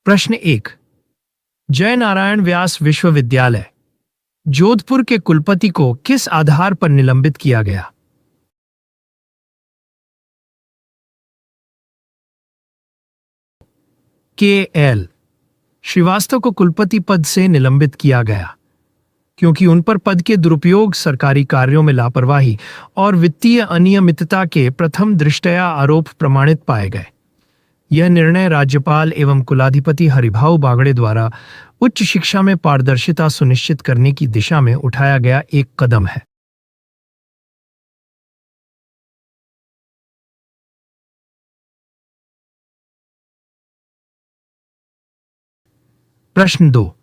प्रश्न एक। जय नारायण व्यास विश्वविद्यालय जोधपुर के कुलपति को किस आधार पर निलंबित किया गया? के एल श्रीवास्तव को कुलपति पद से निलंबित किया गया क्योंकि उन पर पद के दुरुपयोग, सरकारी कार्यों में लापरवाही और वित्तीय अनियमितता के प्रथम दृष्टया आरोप प्रमाणित पाए गए। यह निर्णय राज्यपाल एवं कुलाधिपति हरिभाऊ बागड़े द्वारा उच्च शिक्षा में पारदर्शिता सुनिश्चित करने की दिशा में उठाया गया एक कदम है। प्रश्न 2।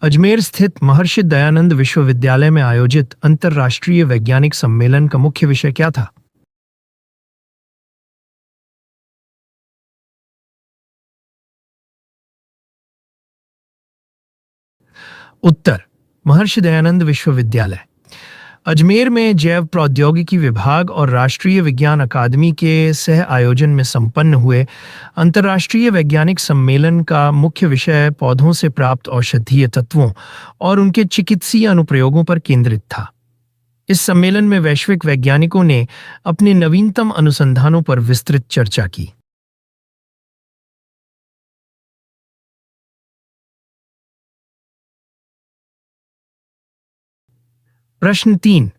अजमेर स्थित महर्षि दयानंद विश्वविद्यालय में आयोजित अंतर्राष्ट्रीय वैज्ञानिक सम्मेलन का मुख्य विषय क्या था? उत्तर, महर्षि दयानंद विश्वविद्यालय अजमेर में जैव प्रौद्योगिकी विभाग और राष्ट्रीय विज्ञान अकादमी के सह आयोजन में संपन्न हुए अंतर्राष्ट्रीय वैज्ञानिक सम्मेलन का मुख्य विषय पौधों से प्राप्त औषधीय तत्वों और उनके चिकित्सीय अनुप्रयोगों पर केंद्रित था। इस सम्मेलन में वैश्विक वैज्ञानिकों ने अपने नवीनतम अनुसंधानों पर विस्तृत चर्चा की। प्रश्न 3।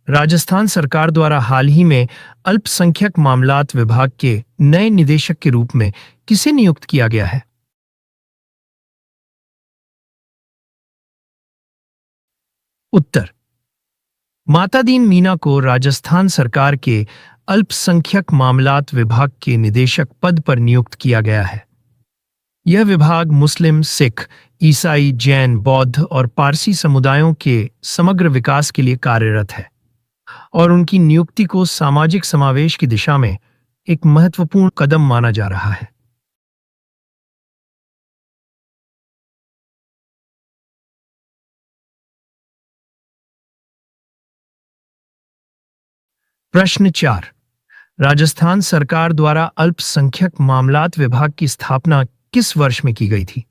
राजस्थान सरकार द्वारा हाल ही में अल्पसंख्यक मामलात विभाग के नए निदेशक के रूप में किसे नियुक्त किया गया है? उत्तर, माता दीन मीना को राजस्थान सरकार के अल्पसंख्यक मामलात विभाग के निदेशक पद पर नियुक्त किया गया है। यह विभाग मुस्लिम, सिख, ईसाई, जैन, बौद्ध और पारसी समुदायों के समग्र विकास के लिए कार्यरत है और उनकी नियुक्ति को सामाजिक समावेश की दिशा में एक महत्वपूर्ण कदम माना जा रहा है। प्रश्न 4। राजस्थान सरकार द्वारा अल्पसंख्यक मामलात विभाग की स्थापना किस वर्ष में की गई थी?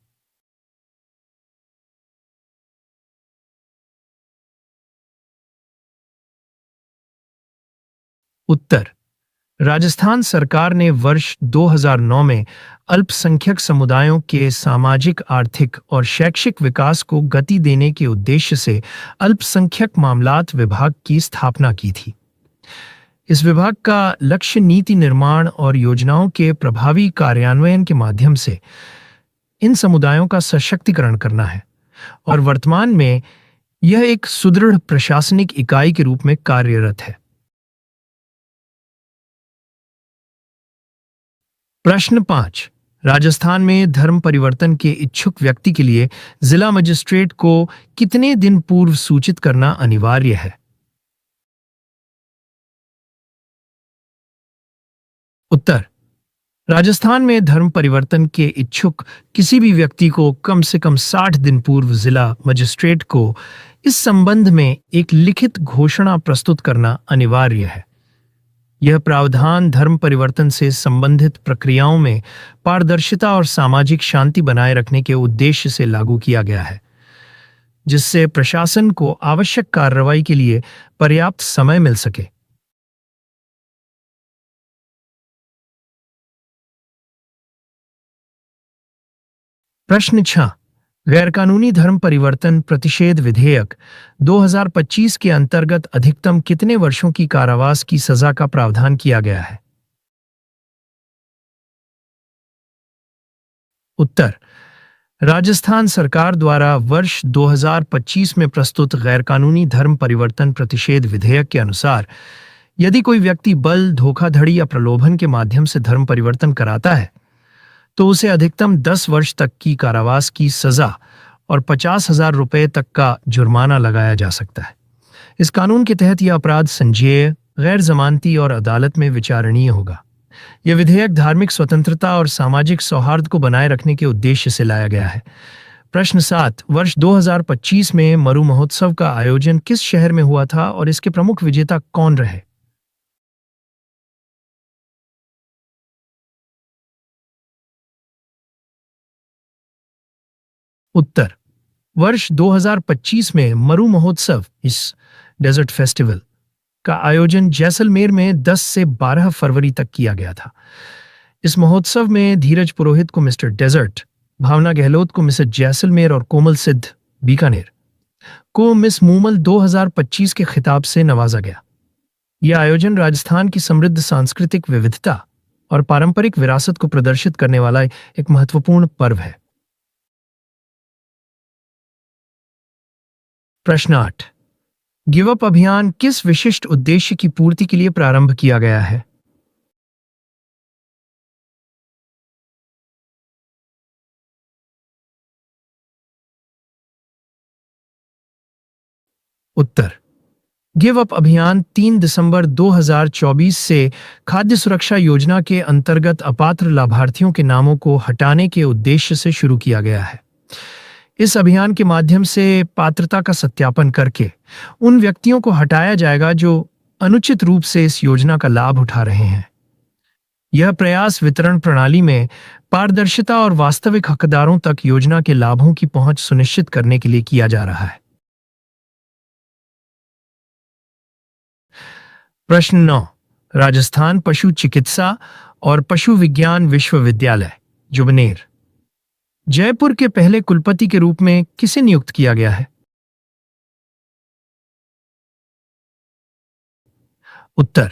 उत्तर, राजस्थान सरकार ने वर्ष 2009 में अल्पसंख्यक समुदायों के सामाजिक, आर्थिक और शैक्षिक विकास को गति देने के उद्देश्य से अल्पसंख्यक मामलात विभाग की स्थापना की थी। इस विभाग का लक्ष्य नीति निर्माण और योजनाओं के प्रभावी कार्यान्वयन के माध्यम से इन समुदायों का सशक्तिकरण करना है और वर्तमान में यह एक सुदृढ़ प्रशासनिक इकाई के रूप में कार्यरत है। प्रश्न 5। राजस्थान में धर्म परिवर्तन के इच्छुक व्यक्ति के लिए जिला मजिस्ट्रेट को कितने दिन पूर्व सूचित करना अनिवार्य है? उत्तर, राजस्थान में धर्म परिवर्तन के इच्छुक किसी भी व्यक्ति को कम से कम 60 दिन पूर्व जिला मजिस्ट्रेट को इस संबंध में एक लिखित घोषणा प्रस्तुत करना अनिवार्य है। यह प्रावधान धर्म परिवर्तन से संबंधित प्रक्रियाओं में पारदर्शिता और सामाजिक शांति बनाए रखने के उद्देश्य से लागू किया गया है, जिससे प्रशासन को आवश्यक कार्रवाई के लिए पर्याप्त समय मिल सके। प्रश्न 6। गैरकानूनी धर्म परिवर्तन प्रतिषेध विधेयक 2025 के अंतर्गत अधिकतम कितने वर्षों की कारावास की सजा का प्रावधान किया गया है? उत्तर, राजस्थान सरकार द्वारा वर्ष 2025 में प्रस्तुत गैरकानूनी धर्म परिवर्तन प्रतिषेध विधेयक के अनुसार यदि कोई व्यक्ति बल, धोखाधड़ी या प्रलोभन के माध्यम से धर्म परिवर्तन कराता है तो उसे अधिकतम 10 वर्ष तक की कारावास की सजा और 50,000 रुपये तक का जुर्माना लगाया जा सकता है। इस कानून के तहत यह अपराध संज्ञेय, गैर जमानती और अदालत में विचारणीय होगा। यह विधेयक धार्मिक स्वतंत्रता और सामाजिक सौहार्द को बनाए रखने के उद्देश्य से लाया गया है। प्रश्न 7। वर्ष 2025 में मरु महोत्सव का आयोजन किस शहर में हुआ था और इसके प्रमुख विजेता कौन रहे? उत्तर, वर्ष 2025 में मरु महोत्सव, इस डेजर्ट फेस्टिवल का आयोजन जैसलमेर में 10 से 12 फरवरी तक किया गया था। इस महोत्सव में धीरज पुरोहित को मिस्टर डेजर्ट, भावना गहलोत को मिसेस जैसलमेर और कोमल सिद्ध बीकानेर को मिस मूमल 2025 के खिताब से नवाजा गया। यह आयोजन राजस्थान की समृद्ध सांस्कृतिक विविधता और पारंपरिक विरासत को प्रदर्शित करने वाला एक महत्वपूर्ण पर्व है। प्रश्न 8, गिव अप अभियान किस विशिष्ट उद्देश्य की पूर्ति के लिए प्रारंभ किया गया है? उत्तर, गिव अप अभियान 3 दिसंबर 2024 से खाद्य सुरक्षा योजना के अंतर्गत अपात्र लाभार्थियों के नामों को हटाने के उद्देश्य से शुरू किया गया है। इस अभियान के माध्यम से पात्रता का सत्यापन करके उन व्यक्तियों को हटाया जाएगा जो अनुचित रूप से इस योजना का लाभ उठा रहे हैं। यह प्रयास वितरण प्रणाली में पारदर्शिता और वास्तविक हकदारों तक योजना के लाभों की पहुंच सुनिश्चित करने के लिए किया जा रहा है। प्रश्न 9, राजस्थान पशु चिकित्सा और पशु विज्ञान विश्वविद्यालय जुबनेर जयपुर के पहले कुलपति के रूप में किसे नियुक्त किया गया है? उत्तर,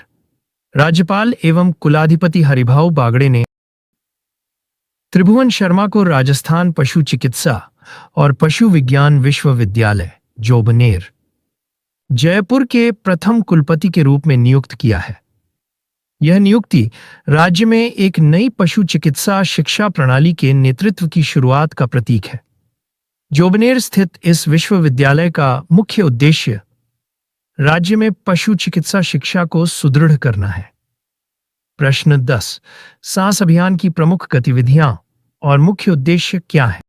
राज्यपाल एवं कुलाधिपति हरिभाऊ बागड़े ने त्रिभुवन शर्मा को राजस्थान पशु चिकित्सा और पशु विज्ञान विश्वविद्यालय जोबनेर जयपुर के प्रथम कुलपति के रूप में नियुक्त किया है। यह नियुक्ति राज्य में एक नई पशु चिकित्सा शिक्षा प्रणाली के नेतृत्व की शुरुआत का प्रतीक है। जोबनेर स्थित इस विश्वविद्यालय का मुख्य उद्देश्य राज्य में पशु चिकित्सा शिक्षा को सुदृढ़ करना है। प्रश्न 10, सांस अभियान की प्रमुख गतिविधियां और मुख्य उद्देश्य क्या है?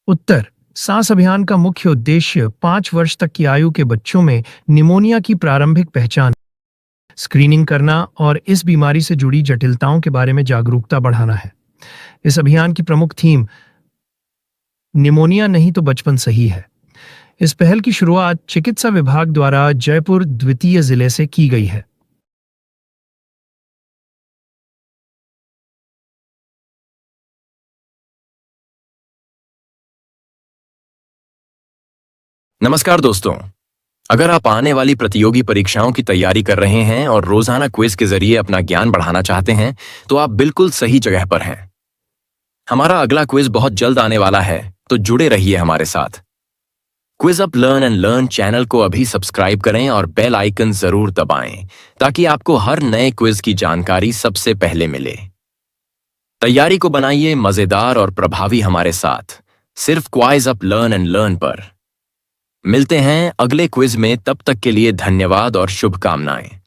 उत्तर, सांस अभियान का मुख्य उद्देश्य 5 वर्ष तक की आयु के बच्चों में निमोनिया की प्रारंभिक पहचान, स्क्रीनिंग करना और इस बीमारी से जुड़ी जटिलताओं के बारे में जागरूकता बढ़ाना है। इस अभियान की प्रमुख थीम निमोनिया नहीं तो बचपन सही है। इस पहल की शुरुआत चिकित्सा विभाग द्वारा जयपुर द्वितीय जिले से की गई है। नमस्कार दोस्तों, अगर आप आने वाली प्रतियोगी परीक्षाओं की तैयारी कर रहे हैं और रोजाना क्विज के जरिए अपना ज्ञान बढ़ाना चाहते हैं, तो आप बिल्कुल सही जगह पर हैं। हमारा अगला क्विज बहुत जल्द आने वाला है, तो जुड़े रहिए हमारे साथ। Quiz up learn and learn channel को अभी सब्सक्राइब करें और बेल आइकन जरूर दबाएं, ताकि आपको हर नए क्विज की जानकारी सबसे पहले मिले। तैयारी को बनाइए मजेदार और प्रभावी हमारे साथ, सिर्फ quiz up learn and learn पर। मिलते हैं अगले क्विज में, तब तक के लिए धन्यवाद और शुभकामनाएं।